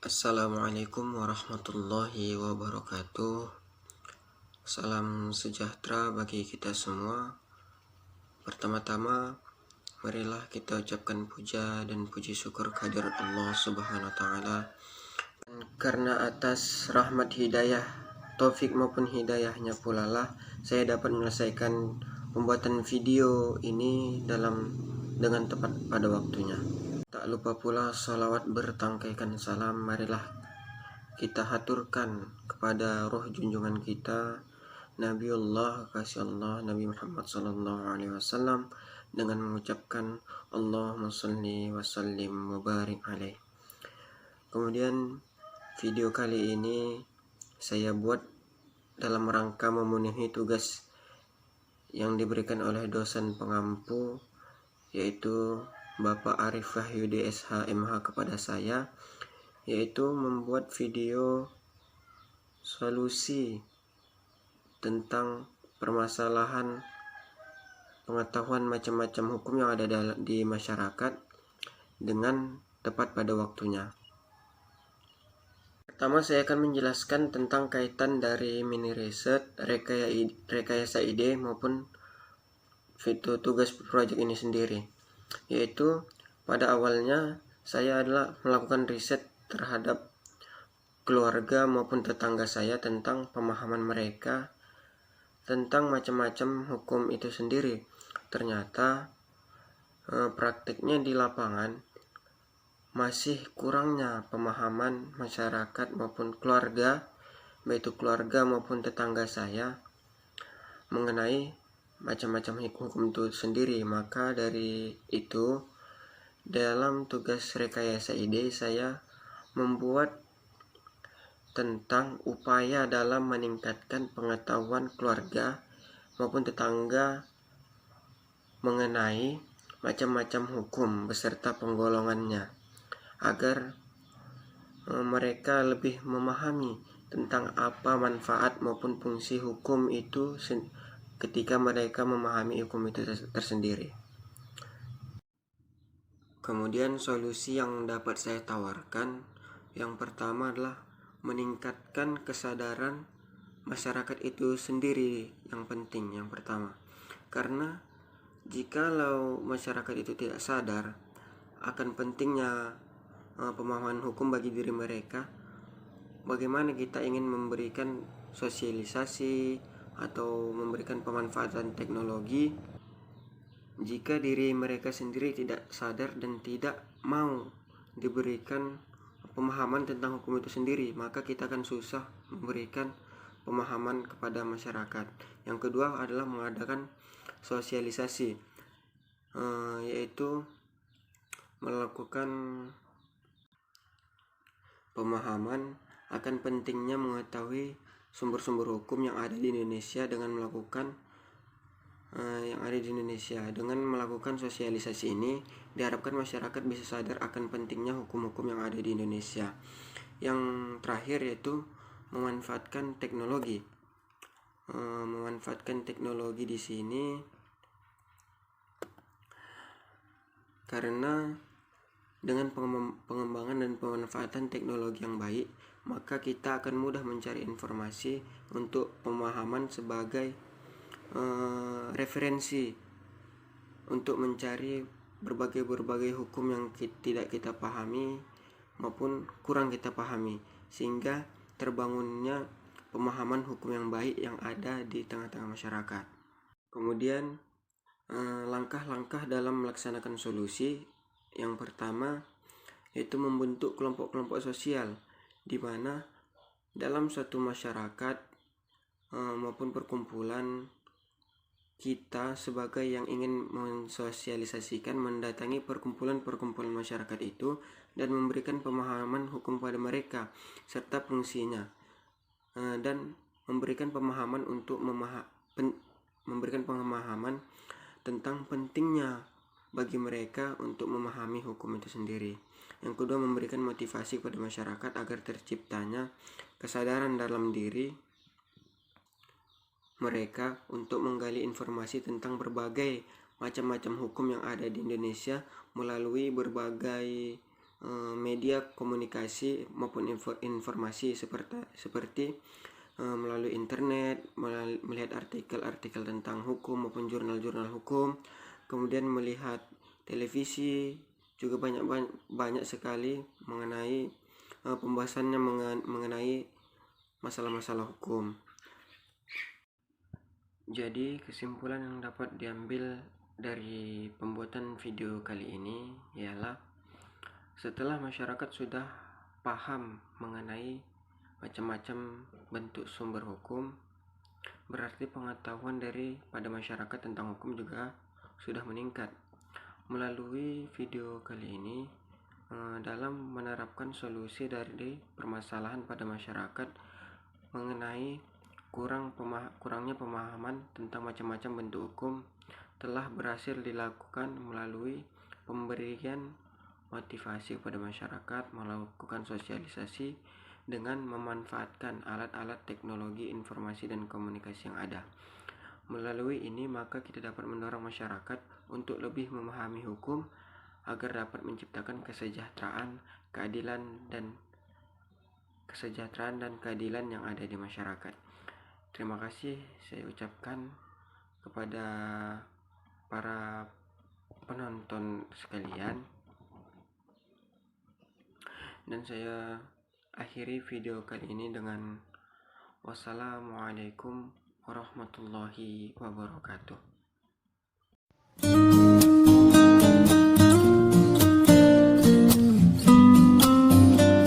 Assalamualaikum warahmatullahi wabarakatuh. Salam sejahtera bagi kita semua. Pertama-tama, marilah kita ucapkan puja dan puji syukur kehadirat Allah Subhanahu wa taala. Karena atas rahmat hidayah, taufik maupun hidayahnya pula lah saya dapat menyelesaikan pembuatan video ini dengan tepat pada waktunya. Tak lupa pula salawat bertangkaikan salam marilah kita haturkan kepada roh junjungan kita Nabiullah kasih Allah Nabi Muhammad sallallahu alaihi wasallam dengan mengucapkan Allahumma shalli wa sallim wa barik alaih. Kemudian video kali ini saya buat dalam rangka memenuhi tugas yang diberikan oleh dosen pengampu, yaitu Bapak Arif Wahyudi SH MH kepada saya, yaitu membuat video solusi tentang permasalahan pengetahuan macam-macam hukum yang ada di masyarakat dengan tepat pada waktunya. Pertama, saya akan menjelaskan tentang kaitan dari mini riset, rekayasa ide maupun tugas proyek ini sendiri. Yaitu pada awalnya saya adalah melakukan riset terhadap keluarga maupun tetangga saya tentang pemahaman mereka tentang macam-macam hukum itu sendiri. Ternyata praktiknya di lapangan masih kurangnya pemahaman masyarakat maupun keluarga, baik itu keluarga maupun tetangga saya, mengenai macam-macam hukum itu sendiri. Maka dari itu, dalam tugas rekayasa ide saya membuat tentang upaya dalam meningkatkan pengetahuan keluarga maupun tetangga mengenai macam-macam hukum beserta penggolongannya, agar mereka lebih memahami tentang apa manfaat maupun fungsi hukum itu ketika mereka memahami hukum itu tersendiri. Kemudian solusi yang dapat saya tawarkan, yang pertama adalah meningkatkan kesadaran masyarakat itu sendiri, yang penting yang pertama. Karena jikalau masyarakat itu tidak sadar akan pentingnya pemahaman hukum bagi diri mereka, bagaimana kita ingin memberikan sosialisasi atau memberikan pemanfaatan teknologi jika diri mereka sendiri tidak sadar dan tidak mau diberikan pemahaman tentang hukum itu sendiri, maka kita akan susah memberikan pemahaman kepada masyarakat. Yang kedua adalah mengadakan sosialisasi, yaitu melakukan pemahaman akan pentingnya mengetahui sumber-sumber hukum yang ada di Indonesia dengan melakukan Dengan melakukan sosialisasi ini diharapkan masyarakat bisa sadar akan pentingnya hukum-hukum yang ada di Indonesia. Yang terakhir yaitu memanfaatkan teknologi. Memanfaatkan teknologi di sini karena dengan pengembangan dan pemanfaatan teknologi yang baik, maka kita akan mudah mencari informasi untuk pemahaman sebagai referensi untuk mencari berbagai hukum yang tidak kita pahami maupun kurang kita pahami, sehingga terbangunnya pemahaman hukum yang baik yang ada di tengah-tengah masyarakat. Kemudian langkah-langkah dalam melaksanakan solusi, yang pertama yaitu membentuk kelompok-kelompok sosial, di mana dalam suatu masyarakat maupun perkumpulan, kita sebagai yang ingin mensosialisasikan mendatangi perkumpulan-perkumpulan masyarakat itu dan memberikan pemahaman hukum pada mereka serta fungsinya, dan memberikan pemahaman untuk memberikan pemahaman tentang pentingnya bagi mereka untuk memahami hukum itu sendiri. Yang kedua, memberikan motivasi kepada masyarakat agar terciptanya kesadaran dalam diri mereka untuk menggali informasi tentang berbagai macam-macam hukum yang ada di Indonesia melalui berbagai media komunikasi maupun informasi seperti melalui internet, melihat artikel-artikel tentang hukum maupun jurnal-jurnal hukum, kemudian melihat televisi juga banyak sekali mengenai pembahasannya mengenai masalah-masalah hukum. Jadi kesimpulan yang dapat diambil dari pembuatan video kali ini ialah setelah masyarakat sudah paham mengenai macam-macam bentuk sumber hukum, berarti pengetahuan pada masyarakat tentang hukum juga sudah meningkat. Melalui video kali ini, dalam menerapkan solusi dari permasalahan pada masyarakat mengenai kurangnya pemahaman tentang macam-macam bentuk hukum telah berhasil dilakukan melalui pemberian motivasi kepada masyarakat, melakukan sosialisasi dengan memanfaatkan alat-alat teknologi informasi dan komunikasi yang ada. Melalui ini maka kita dapat mendorong masyarakat untuk lebih memahami hukum agar dapat menciptakan kesejahteraan, keadilan dan keadilan yang ada di masyarakat. Terima kasih saya ucapkan kepada para penonton sekalian, dan saya akhiri video kali ini dengan wassalamualaikum warahmatullahi wabarakatuh.